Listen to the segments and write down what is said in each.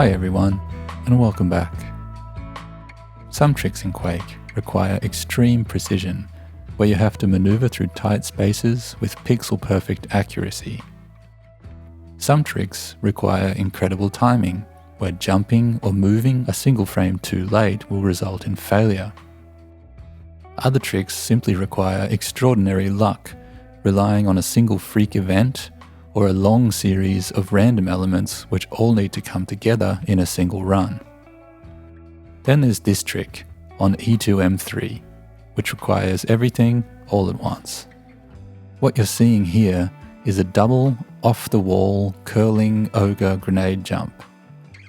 Hi everyone, and welcome back. Some tricks in Quake require extreme precision, where you have to maneuver through tight spaces with pixel-perfect accuracy. Some tricks require incredible timing, where jumping or moving a single frame too late will result in failure. Other tricks simply require extraordinary luck, relying on a single freak event or a long series of random elements which all need to come together in a single run. Then there's this trick on E2M3, which requires everything all at once. What you're seeing here is a double off-the-wall curling ogre grenade jump.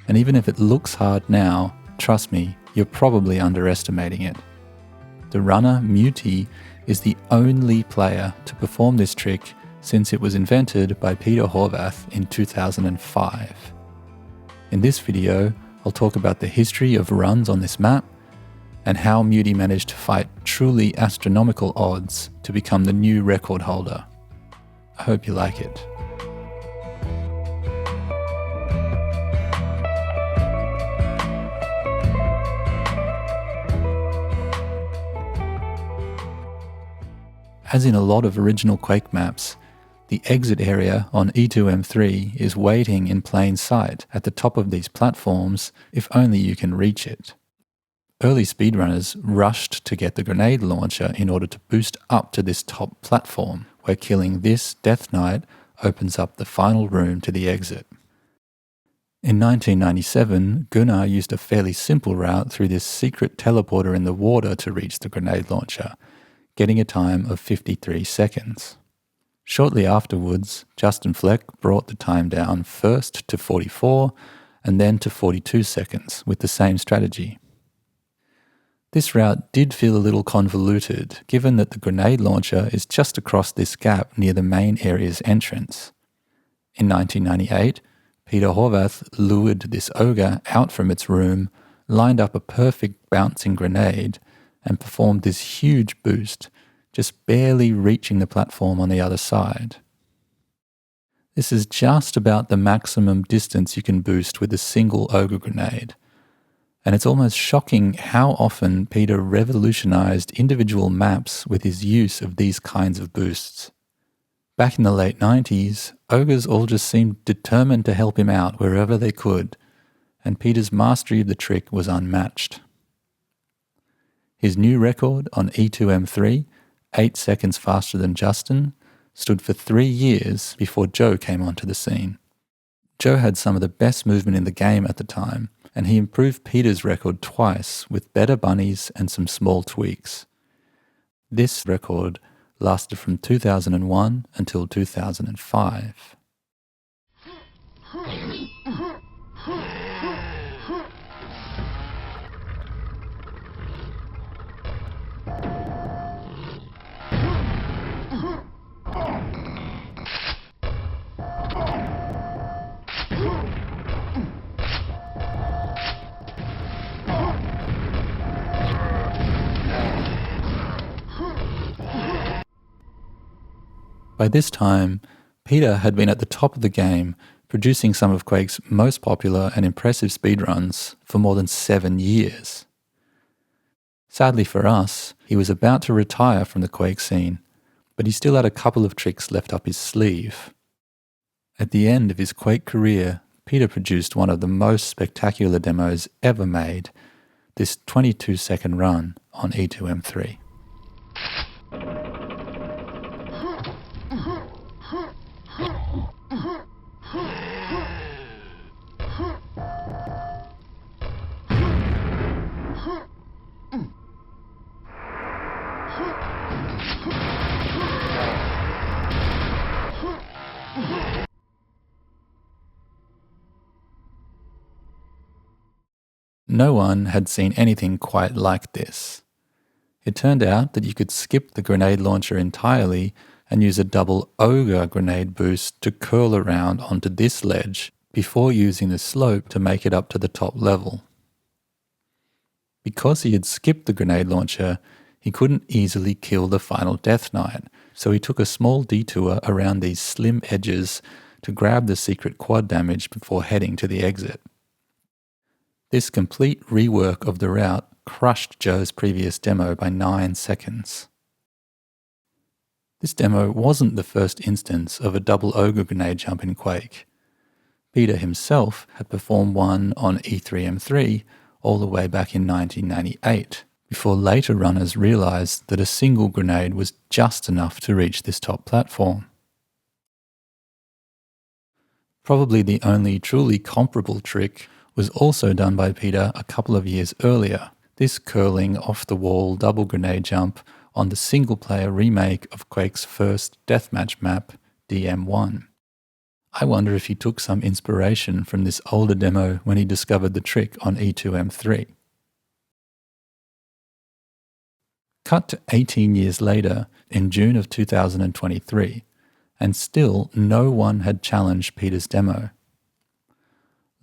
And even if it looks hard now, trust me, you're probably underestimating it. The runner Muty is the only player to perform this trick since it was invented by Peter Horvath in 2005. In this video, I'll talk about the history of runs on this map and how Muty managed to fight truly astronomical odds to become the new record holder. I hope you like it. As in a lot of original Quake maps, the exit area on E2M3 is waiting in plain sight at the top of these platforms if only you can reach it. Early speedrunners rushed to get the grenade launcher in order to boost up to this top platform, where killing this Death Knight opens up the final room to the exit. In 1997, Gunnar used a fairly simple route through this secret teleporter in the water to reach the grenade launcher, getting a time of 53 seconds. Shortly afterwards, Justin Fleck brought the time down first to 44 and then to 42 seconds with the same strategy. This route did feel a little convoluted, given that the grenade launcher is just across this gap near the main area's entrance. In 1998, Peter Horvath lured this ogre out from its room, lined up a perfect bouncing grenade, and performed this huge boost, just barely reaching the platform on the other side. This is just about the maximum distance you can boost with a single ogre grenade, and it's almost shocking how often Peter revolutionized individual maps with his use of these kinds of boosts. Back in the late 90s, ogres all just seemed determined to help him out wherever they could, and Peter's mastery of the trick was unmatched. His new record on E2M3, 8 seconds faster than Justin, stood for 3 years before Joe came onto the scene. Joe had some of the best movement in the game at the time, and he improved Peter's record twice with better bunnies and some small tweaks. This record lasted from 2001 until 2005. By this time, Peter had been at the top of the game, producing some of Quake's most popular and impressive speedruns for more than 7 years. Sadly for us, he was about to retire from the Quake scene, but he still had a couple of tricks left up his sleeve. At the end of his Quake career, Peter produced one of the most spectacular demos ever made, this 22-second run on E2M3. No one had seen anything quite like this. It turned out that you could skip the grenade launcher entirely and use a double ogre grenade boost to curl around onto this ledge before using the slope to make it up to the top level. Because he had skipped the grenade launcher, he couldn't easily kill the final Death Knight, so he took a small detour around these slim edges to grab the secret quad damage before heading to the exit. This complete rework of the route crushed Joe's previous demo by 9 seconds. This demo wasn't the first instance of a double ogre grenade jump in Quake. Peter himself had performed one on E3M3 all the way back in 1998, before later runners realised that a single grenade was just enough to reach this top platform. Probably the only truly comparable trick was also done by Peter a couple of years earlier, this curling off-the-wall double grenade jump on the single-player remake of Quake's first deathmatch map, DM1. I wonder if he took some inspiration from this older demo when he discovered the trick on E2M3. Cut to 18 years later, in June of 2023, and still no one had challenged Peter's demo.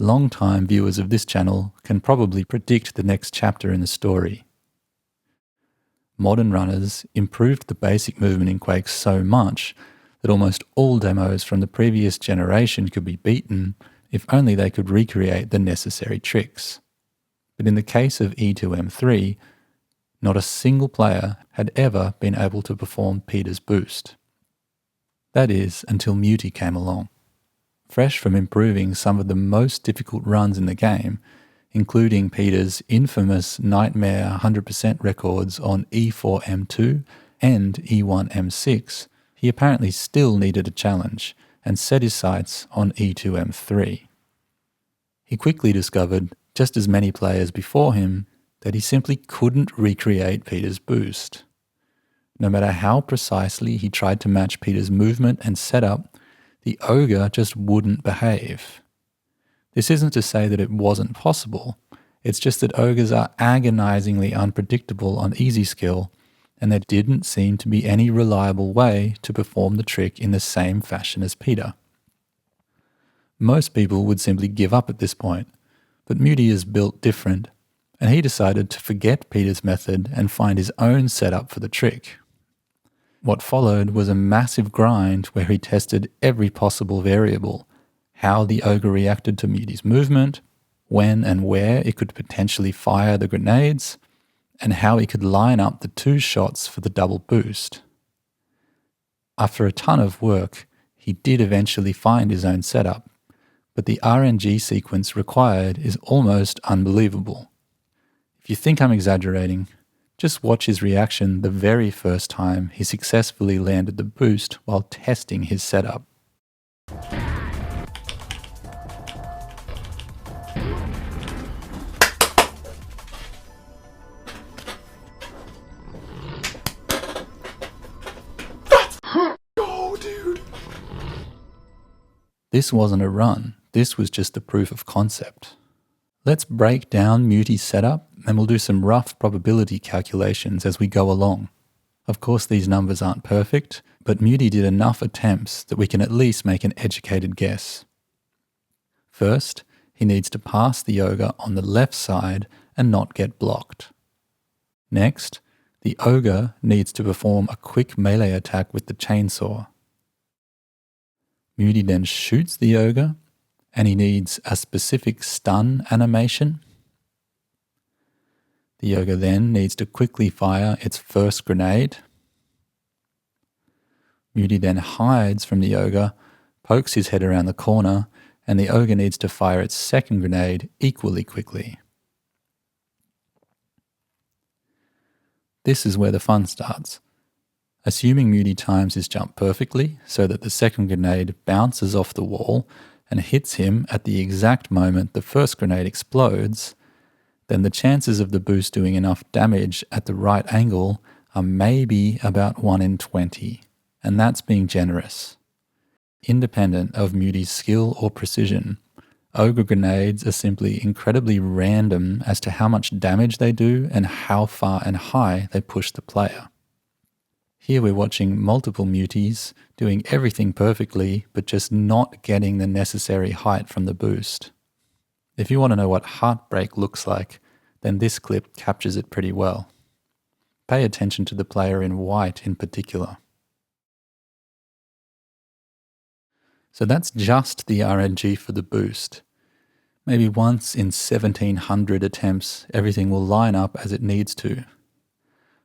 Long-time viewers of this channel can probably predict the next chapter in the story. Modern runners improved the basic movement in Quake so much that almost all demos from the previous generation could be beaten if only they could recreate the necessary tricks. But in the case of E2M3, not a single player had ever been able to perform Peter's boost. That is, until Muty came along. Fresh from improving some of the most difficult runs in the game, including Peter's infamous nightmare 100% records on E4M2 and E1M6, he apparently still needed a challenge and set his sights on E2M3. He quickly discovered, just as many players before him, that he simply couldn't recreate Peter's boost. No matter how precisely he tried to match Peter's movement and setup, the ogre just wouldn't behave. This isn't to say that it wasn't possible, it's just that ogres are agonizingly unpredictable on easy skill, and there didn't seem to be any reliable way to perform the trick in the same fashion as Peter. Most people would simply give up at this point, but Muty is built different, and he decided to forget Peter's method and find his own setup for the trick. What followed was a massive grind where he tested every possible variable: how the ogre reacted to Muty's movement, when and where it could potentially fire the grenades, and how he could line up the two shots for the double boost. After a ton of work, he did eventually find his own setup, but the RNG sequence required is almost unbelievable. If you think I'm exaggerating, just watch his reaction the very first time he successfully landed the boost while testing his setup. Oh, dude. This wasn't a run, this was just the proof of concept. Let's break down Muty's setup and we'll do some rough probability calculations as we go along. Of course these numbers aren't perfect, but Muty did enough attempts that we can at least make an educated guess. First, he needs to pass the ogre on the left side and not get blocked. Next, the ogre needs to perform a quick melee attack with the chainsaw. Muty then shoots the ogre, and he needs a specific stun animation. The ogre then needs to quickly fire its first grenade. Muty then hides from the ogre, pokes his head around the corner, and the ogre needs to fire its second grenade equally quickly. This is where the fun starts. Assuming Muty times his jump perfectly so that the second grenade bounces off the wall and hits him at the exact moment the first grenade explodes, then the chances of the boost doing enough damage at the right angle are maybe about 1 in 20, and that's being generous. Independent of Muty's skill or precision, ogre grenades are simply incredibly random as to how much damage they do and how far and high they push the player. Here we're watching multiple Muties doing everything perfectly, but just not getting the necessary height from the boost. If you want to know what heartbreak looks like, then this clip captures it pretty well. Pay attention to the player in white in particular. So that's just the RNG for the boost. Maybe once in 1700 attempts, everything will line up as it needs to.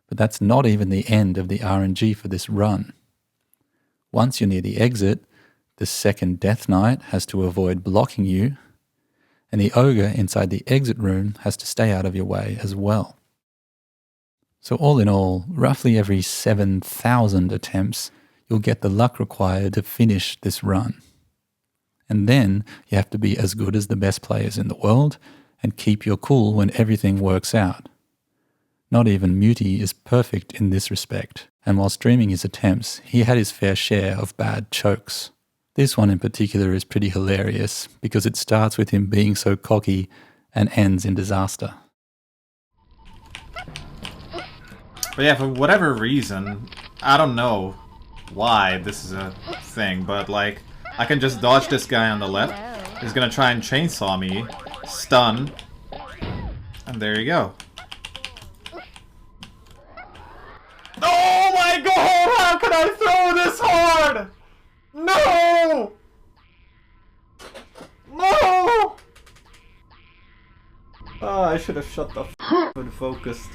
But that's not even the end of the RNG for this run. Once you're near the exit, the second Death Knight has to avoid blocking you, and the ogre inside the exit room has to stay out of your way as well. So all in all, roughly every 7,000 attempts, you'll get the luck required to finish this run. And then you have to be as good as the best players in the world and keep your cool when everything works out. Not even Muty is perfect in this respect, and while streaming his attempts, he had his fair share of bad chokes. This one in particular is pretty hilarious because it starts with him being so cocky and ends in disaster. But yeah, for whatever reason, I don't know why this is a thing, but like, I can just dodge this guy on the left. He's gonna try and chainsaw me, stun, and there you go. Oh my god, how can I throw this hard? No! No! Oh, I should have shut the f and focused.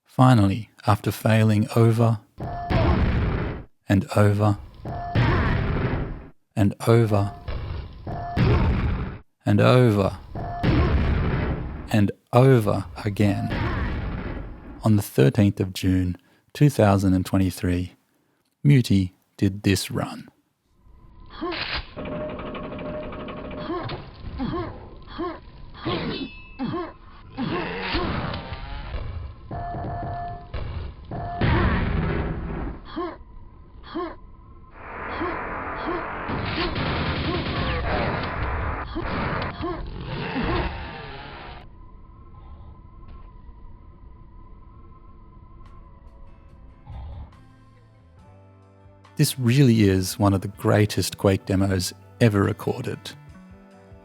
Finally, after failing over and over and over and over and over again, on the 13th of June 2023, Muty did this run. This really is one of the greatest Quake demos ever recorded.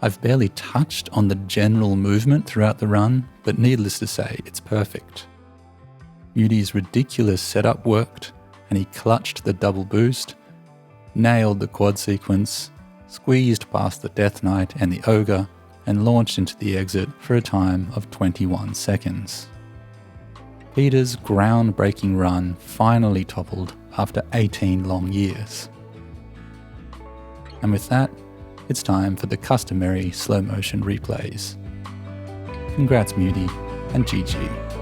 I've barely touched on the general movement throughout the run, but needless to say, it's perfect. Muty's ridiculous setup worked, and he clutched the double boost, nailed the quad sequence, squeezed past the Death Knight and the Ogre, and launched into the exit for a time of 21 seconds. Peter's groundbreaking run finally toppled after 18 long years. And with that, it's time for the customary slow motion replays. Congrats Muty, and GG.